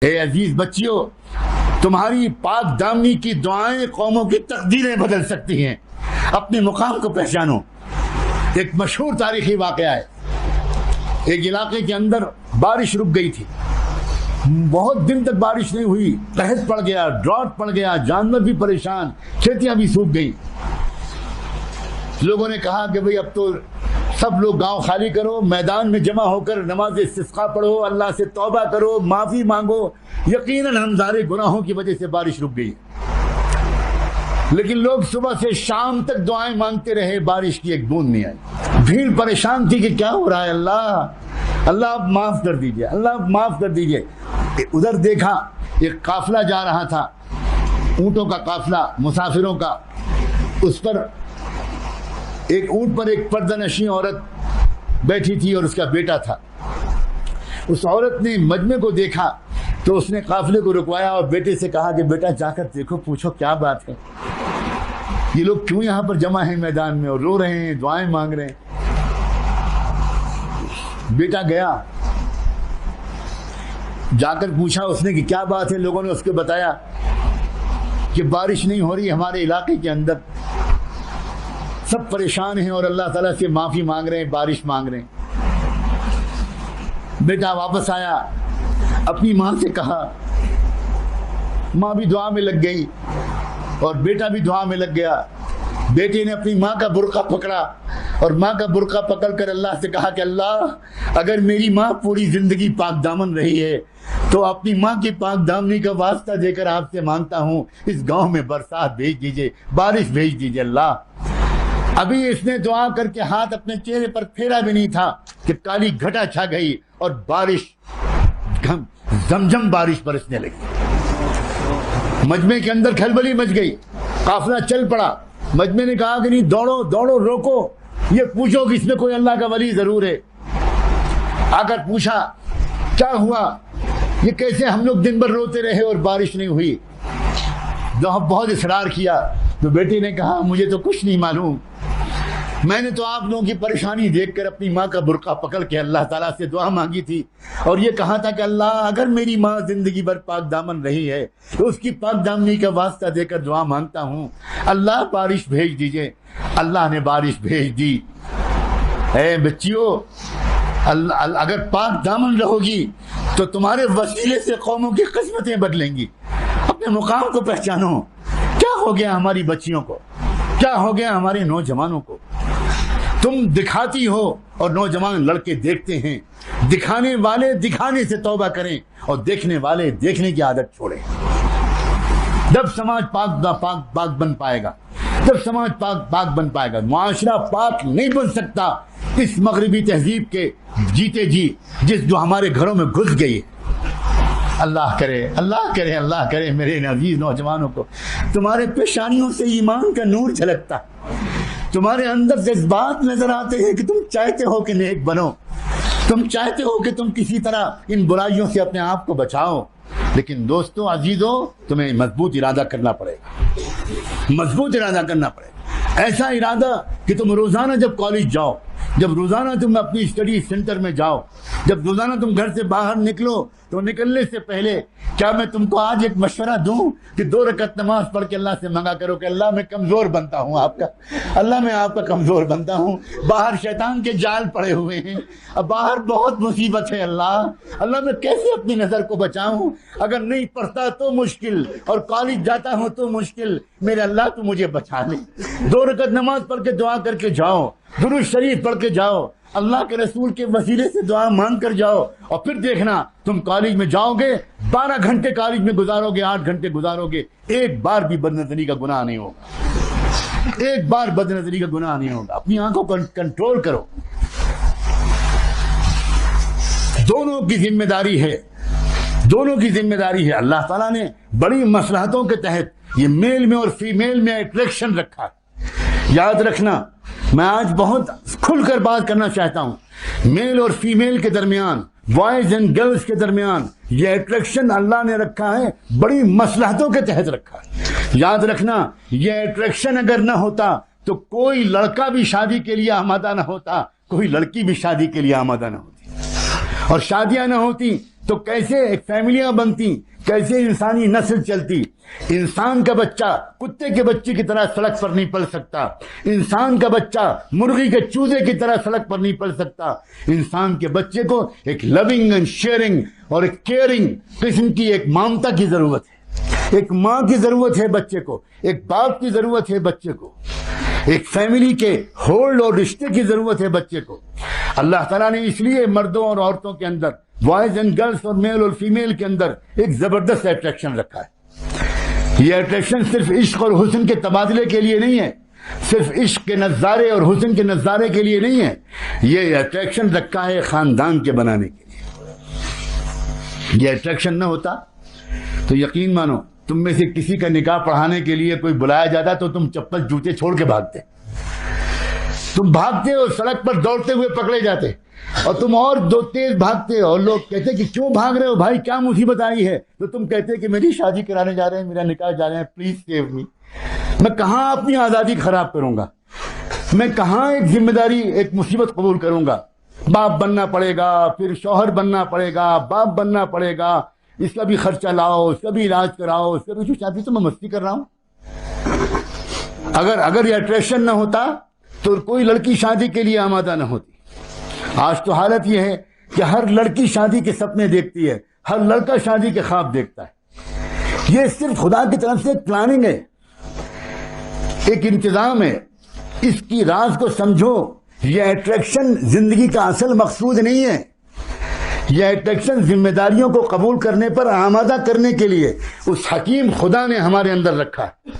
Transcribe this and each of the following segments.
اے عزیز بچیوں، تمہاری پاک دامنی کی دعائیں قوموں کی تقدیریں بدل سکتی ہیں. اپنے مقام کو پہچانو. ایک مشہور تاریخی واقعہ ہے. ایک علاقے کے اندر بارش رک گئی تھی، بہت دن تک بارش نہیں ہوئی، قحط پڑ گیا، ڈراٹ پڑ گیا، جانور بھی پریشان، کھیتیاں بھی سوکھ گئی. لوگوں نے کہا کہ بھئی اب تو سب لوگ گاؤں خالی کرو، میدان میں جمع ہو کر نماز استسقاء پڑھو، اللہ سے توبہ کرو، معافی مانگو. یقیناً ہم سارے گناہوں کی وجہ سے بارش رک گئی. لیکن لوگ صبح سے شام تک دعائیں مانگتے رہے، بارش کی ایک بوند نہیں آئی. بھیڑ پریشان تھی کہ کیا ہو رہا ہے، اللہ آپ معاف کر دیجئے، اللہ آپ معاف کر دیجئے. ادھر دیکھا ایک قافلہ جا رہا تھا، اونٹوں کا قافلہ، مسافروں کا. اس پر ایک اونٹ پر ایک پردہ نشین عورت بیٹھی تھی اور اس کا بیٹا تھا. اس عورت نے مجمع کو دیکھا تو اس نے قافلے کو رکوایا اور بیٹے سے کہا کہ بیٹا جا کر دیکھو، پوچھو کیا بات ہے، یہ لوگ کیوں یہاں پر جمع ہیں میدان میں اور رو رہے ہیں، دعائیں مانگ رہے ہیں. بیٹا گیا، جا کر پوچھا اس نے کہ کیا بات ہے. لوگوں نے اس کو بتایا کہ بارش نہیں ہو رہی ہمارے علاقے کے اندر، سب پریشان ہیں اور اللہ تعالیٰ سے معافی مانگ رہے ہیں، بارش مانگ رہے ہیں. بیٹا واپس آیا، اپنی ماں سے کہا. ماں بھی دعا میں لگ گئی اور بیٹا بھی دعا میں لگ گیا. بیٹے نے اپنی ماں کا برقع پکڑا اور ماں کا برقع پکڑ کر اللہ سے کہا کہ اللہ اگر میری ماں پوری زندگی پاک دامن رہی ہے تو اپنی ماں کی پاک دامنی کا واسطہ دے کر آپ سے مانگتا ہوں اس گاؤں میں برسات بھیج دیجئے، بارش بھیج دیجئے. اللہ ابھی اس نے دعا کر کے ہاتھ اپنے چہرے پر پھیرا بھی نہیں تھا کہ کالی گھٹا چھا گئی اور بارش، زمزم بارش برسنے لگی. مجمع کے اندر کھلبلی مچ گئی، قافلہ چل پڑا. مجمع نے کہا کہ نہیں، دوڑو دوڑو، روکو، یہ پوچھو کہ اس میں کوئی اللہ کا ولی ضرور ہے. آ کر پوچھا کیا ہوا، یہ کیسے ہم لوگ دن بھر روتے رہے اور بارش نہیں ہوئی. جب بہت اصرار کیا تو بیٹے نے کہا مجھے تو کچھ نہیں معلوم، میں نے تو آپ لوگوں کی پریشانی دیکھ کر اپنی ماں کا برقع پکڑ کے اللہ تعالیٰ سے دعا مانگی تھی اور یہ کہا تھا کہ اللہ اگر میری ماں زندگی بھر پاک دامن رہی ہے تو اس کی پاک دامنی کا واسطہ دے کر دعا مانگتا ہوں اللہ بارش بھیج دیجئے. اللہ نے بارش بھیج دی. اے بچیوں، اگر پاک دامن رہو گی تو تمہارے وسیلے سے قوموں کی قسمتیں بدلیں گی. اپنے مقام کو پہچانو. کیا ہو گیا ہماری بچیوں کو، کیا ہو گیا ہمارے نوجوانوں کو؟ تم دکھاتی ہو اور نوجوان لڑکے دیکھتے ہیں. دکھانے والے دکھانے سے توبہ کریں اور دیکھنے والے دیکھنے کی عادت چھوڑیں. جب سماج پاک بن پائے گا، جب سماج پاک بن پائے گا. معاشرہ پاک نہیں بن سکتا اس مغربی تہذیب کے جیتے جی جو ہمارے گھروں میں گھس گئی ہے. اللہ کرے اللہ کرے اللہ کرے میرے عزیز نوجوانوں کو تمہارے پیشانیوں سے ایمان کا نور جھلکتا، تمہارے اندر جذبات نظر آتے ہیں کہ تم چاہتے ہو کہ نیک بنو، تم چاہتے ہو کہ تم کسی طرح ان برائیوں سے اپنے آپ کو بچاؤ. لیکن دوستو عزیزو، تمہیں مضبوط ارادہ کرنا پڑے گا، مضبوط ارادہ کرنا پڑے گا. ایسا ارادہ کہ تم روزانہ جب کالج جاؤ، جب روزانہ تم اپنی اسٹڈی سینٹر میں جاؤ، جب روزانہ تم گھر سے باہر نکلو تو نکلنے سے پہلے کیا میں تم کو آج ایک مشورہ دوں کہ 2 رکعت نماز پڑھ کے اللہ سے مانگا کرو کہ اللہ میں کمزور بنتا ہوں آپ کا، اللہ میں آپ کا کمزور بنتا ہوں. باہر شیطان کے جال پڑے ہوئے ہیں، اب باہر بہت مصیبت ہے. اللہ میں کیسے اپنی نظر کو بچاؤں؟ اگر نہیں پڑھتا تو مشکل اور کالج جاتا ہوں تو مشکل. میرے اللہ تو مجھے بچا لے. 2 رکعت نماز پڑھ کے دعا کر کے جاؤ، درود شریف پڑھ کے جاؤ، اللہ کے رسول کے وسیلے سے دعا مانگ کر جاؤ اور پھر دیکھنا تم کالج میں جاؤ گے، 12 گھنٹے کالج میں گزارو گے، 8 گھنٹے گزارو گے، ایک بار بھی بدنظری کا گناہ نہیں ہوگا، ایک بار بدنظری کا گناہ نہیں ہوگا. اپنی آنکھوں کو کنٹرول کرو. دونوں کی ذمہ داری ہے، دونوں کی ذمہ داری ہے. اللہ تعالیٰ نے بڑی مصلحتوں کے تحت یہ میل میں اور فیمیل میں اٹریکشن رکھا ہے. یاد رکھنا، میں آج بہت کھل کر بات کرنا چاہتا ہوں. میل اور فیمیل کے درمیان، بوائز اینڈ گرلز کے درمیان یہ اٹریکشن اللہ نے رکھا ہے، بڑی مصلحتوں کے تحت رکھا ہے. یاد رکھنا، یہ اٹریکشن اگر نہ ہوتا تو کوئی لڑکا بھی شادی کے لیے آمادہ نہ ہوتا، کوئی لڑکی بھی شادی کے لیے آمادہ نہ ہوتی، اور شادیاں نہ ہوتی تو کیسے فیملیاں بنتی, کیسے انسانی نسل چلتی. انسان کا بچہ کتے کے بچے کی طرح سڑک پر نہیں پل سکتا, انسان کا بچہ مرغی کے چوزے کی طرح سڑک پر نہیں پل سکتا. انسان کے بچے کو ایک لونگ اینڈ شیئرنگ اور ایک کیئرنگ قسم کی ایک ممتا کی ضرورت ہے. ایک ماں کی ضرورت ہے بچے کو, ایک باپ کی ضرورت ہے بچے کو, ایک فیملی کے ہولڈ اور رشتے کی ضرورت ہے بچے کو. اللہ تعالیٰ نے اس لیے مردوں اور عورتوں کے اندر, بوائز اینڈ گرلس اور میل اور فیمیل کے اندر ایک زبردست اٹریکشن رکھا ہے. یہ اٹریکشن صرف عشق اور حسن کے تبادلے کے لیے نہیں ہے, صرف عشق کے نظارے اور حسن کے نظارے کے لیے نہیں ہے. یہ اٹریکشن رکھا ہے خاندان کے بنانے کے لیے. یہ اٹریکشن نہ ہوتا تو یقین مانو تم میں سے کسی کا نکاح پڑھانے کے لیے کوئی بلایا جاتا تو تم چپل جوتے چھوڑ کے بھاگتے. تم بھاگتے اور سڑک پر دوڑتے ہوئے پکڑے جاتے, اور تم اور دو تیز بھاگتے, اور لوگ کہتے کہ کیوں بھاگ رہے ہو بھائی, کیا مصیبت آئی ہے؟ تو تم کہتے کہ میری شادی کرانے جا رہے ہیں, میرا نکاح جا رہے ہیں, پلیز سیو می. میں کہاں اپنی آزادی خراب کروں گا, میں کہاں ایک ذمہ داری, ایک مصیبت قبول کروں گا؟ باپ بننا پڑے گا, پھر شوہر بننا پڑے گا, باپ بننا پڑے گا, اس کا بھی خرچہ لاؤ, اس کا بھی علاج کراؤ, اس کا بھی. جو شادی تو میں مستی کر رہا ہوں. اگر یہ اٹریکشن نہ ہوتا تو کوئی لڑکی شادی کے لیے آمادہ نہ ہوتی. آج تو حالت یہ ہے کہ ہر لڑکی شادی کے سپنے دیکھتی ہے, ہر لڑکا شادی کے خواب دیکھتا ہے. یہ صرف خدا کی طرف سے ایک پلاننگ ہے, ایک انتظام ہے. اس کی راز کو سمجھو. یہ اٹریکشن زندگی کا اصل مقصود نہیں ہے. یہ اٹریکشن ذمہ داریوں کو قبول کرنے پر آمادہ کرنے کے لیے اس حکیم خدا نے ہمارے اندر رکھا ہے,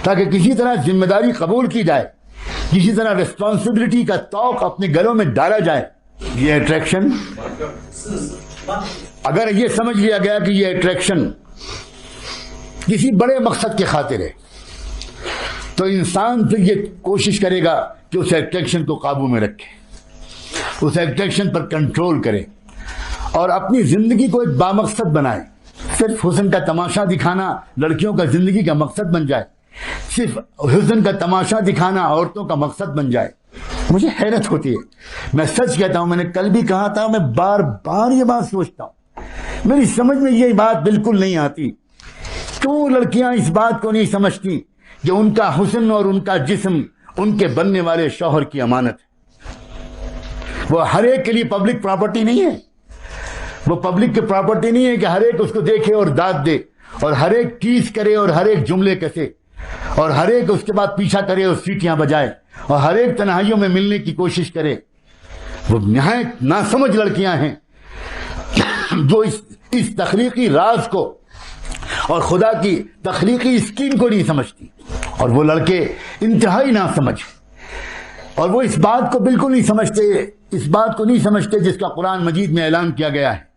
تاکہ کسی طرح ذمہ داری قبول کی جائے, کسی طرح ریسپانسبلٹی کا توق اپنے گلوں میں ڈالا جائے. یہ اٹریکشن, اگر یہ سمجھ لیا گیا کہ یہ اٹریکشن کسی بڑے مقصد کے خاطر ہے, تو انسان پھر یہ کوشش کرے گا کہ اس اٹریکشن کو قابو میں رکھے, اس اٹریکشن پر کنٹرول کرے, اور اپنی زندگی کو ایک بامقصد بنائے. صرف حسن کا تماشا دکھانا لڑکیوں کا زندگی کا مقصد بن جائے, صرف حسن کا تماشا دکھانا عورتوں کا مقصد بن جائے. مجھے حیرت ہوتی ہے, میں سچ کہتا ہوں, میں نے کل بھی کہا تھا, میں بار بار یہ بات سوچتا ہوں, میری سمجھ میں یہ بات بالکل نہیں آتی. کیوں لڑکیاں اس بات کو نہیں سمجھتی کہ ان کا حسن اور ان کا جسم ان کے بننے والے شوہر کی امانت ہے. وہ ہر ایک کے لیے پبلک پراپرٹی نہیں ہے. وہ پبلک کی پراپرٹی نہیں ہے کہ ہر ایک اس کو دیکھے اور داد دے, اور ہر ایک ٹیز کرے, اور ہر ایک جملے کسے, اور ہر ایک اس کے بعد پیچھا کرے اور سیٹیاں بجائے, اور ہر ایک تنہائیوں میں ملنے کی کوشش کرے. وہ نہایت ناسمجھ لڑکیاں ہیں جو اس تخلیقی راز کو اور خدا کی تخلیقی اسکیم کو نہیں سمجھتی. اور وہ لڑکے انتہائی ناسمجھ, اور وہ اس بات کو بالکل نہیں سمجھتے, اس بات کو نہیں سمجھتے جس کا قرآن مجید میں اعلان کیا گیا ہے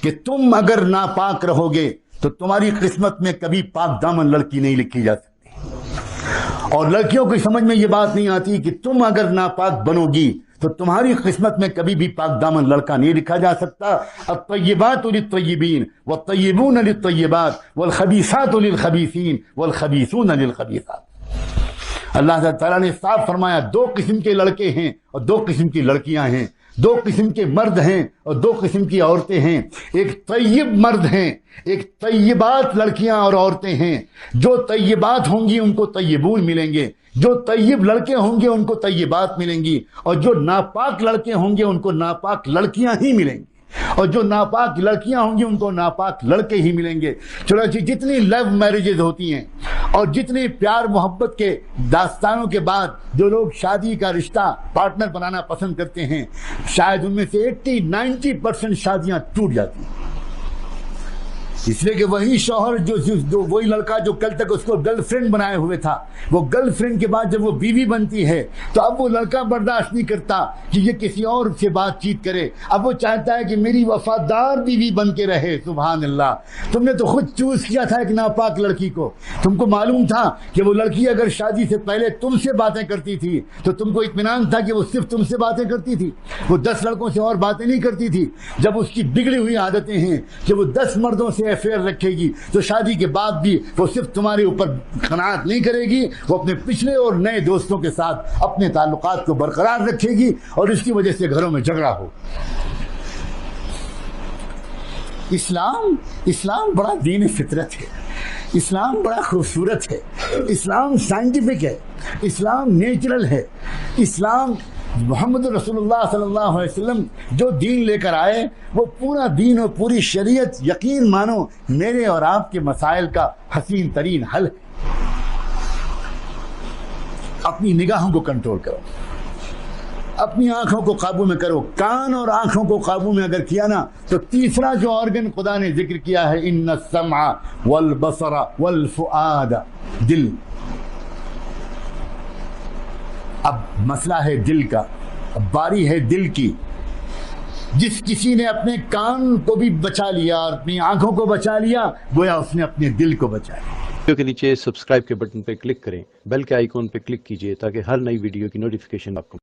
کہ تم اگر ناپاک رہو گے تو تمہاری قسمت میں کبھی پاک دامن لڑکی نہیں لکھی جا سکتی. اور لڑکیوں کی سمجھ میں یہ بات نہیں آتی کہ تم اگر ناپاک بنو گی تو تمہاری قسمت میں کبھی بھی پاک دامن لڑکا نہیں لکھا جا سکتا. الطیبات للطیبین والطیبون للطیبات والخبیثات للخبیثین والخبیثون للخبیثات. اللہ تعالیٰ نے صاف فرمایا, دو قسم کے لڑکے ہیں اور دو قسم کی لڑکیاں ہیں, دو قسم کے مرد ہیں اور دو قسم کی عورتیں ہیں. ایک طیب مرد ہیں, ایک طیبات لڑکیاں اور عورتیں ہیں. جو طیبات ہوں گی ان کو طیبون ملیں گے, جو طیب لڑکے ہوں گے ان کو طیبات ملیں گی, اور جو ناپاک لڑکے ہوں گے ان کو ناپاک لڑکیاں ہی ملیں گی, اور جو ناپاک لڑکیاں ہوں گی ان کو ناپاک لڑکے ہی ملیں گے. چنانچہ جتنی لو میرجز ہوتی ہیں اور جتنی پیار محبت کے داستانوں کے بعد جو لوگ شادی کا رشتہ پارٹنر بنانا پسند کرتے ہیں, شاید ان میں سے 80-90% شادیاں ٹوٹ جاتی ہیں. اس لیے کہ وہی شوہر جو وہی لڑکا جو کل تک اس کو گرل فرینڈ بنائے ہوئے تھا, وہ گرل فرینڈ کے بعد جب وہ بیوی بنتی ہے تو اب وہ لڑکا برداشت نہیں کرتا کہ یہ کسی اور سے بات چیت کرے. اب وہ چاہتا ہے کہ میری وفادار بیوی بن کے رہے. سبحان اللہ, تم نے تو خود چوز کیا تھا ایک ناپاک لڑکی کو. تم کو معلوم تھا کہ وہ لڑکی اگر شادی سے پہلے تم سے باتیں کرتی تھی تو تم کو اطمینان تھا کہ وہ صرف تم سے باتیں کرتی تھی, وہ 10 لڑکوں سے اور باتیں نہیں کرتی تھی. جب اس کی بگڑی ہوئی عادتیں ہیں کہ وہ 10 مردوں سے افیئر رکھے گی تو شادی کے بعد بھی وہ صرف تمہارے اوپر قناعت نہیں کرے گی, وہ اپنے پچھلے اور نئے دوستوں کے ساتھ اپنے تعلقات کو برقرار رکھے گی, اور اس کی وجہ سے گھروں میں جھگڑا ہو. اسلام بڑا دین فطرت ہے، اسلام بڑا خوبصورت ہے، اسلام سائنٹیفک ہے، اسلام نیچرل ہے، اسلام محمد رسول اللہ صلی اللہ علیہ وسلم جو دین لے کر آئے وہ پورا دین اور پوری شریعت یقین مانو میرے اور آپ کے مسائل کا حسین ترین حل ہے۔ اپنی نگاہوں کو کنٹرول کرو، اپنی آنکھوں کو قابو میں کرو، کان اور آنکھوں کو قابو میں اگر کیا نا تو تیسرا جو آرگن خدا نے ذکر کیا ہے ان السمع والبصر والفؤاد، دل۔ اب مسئلہ ہے دل کا، اب باری ہے دل کی۔ جس کسی نے اپنے کان کو بھی بچا لیا اور اپنی آنکھوں کو بچا لیا گویا اس نے اپنے دل کو بچایا۔ ویڈیو کے نیچے سبسکرائب کے بٹن پہ کلک کریں، بیل کے آئیکن پہ کلک کیجئے تاکہ ہر نئی ویڈیو کی نوٹیفیکیشن آپ کو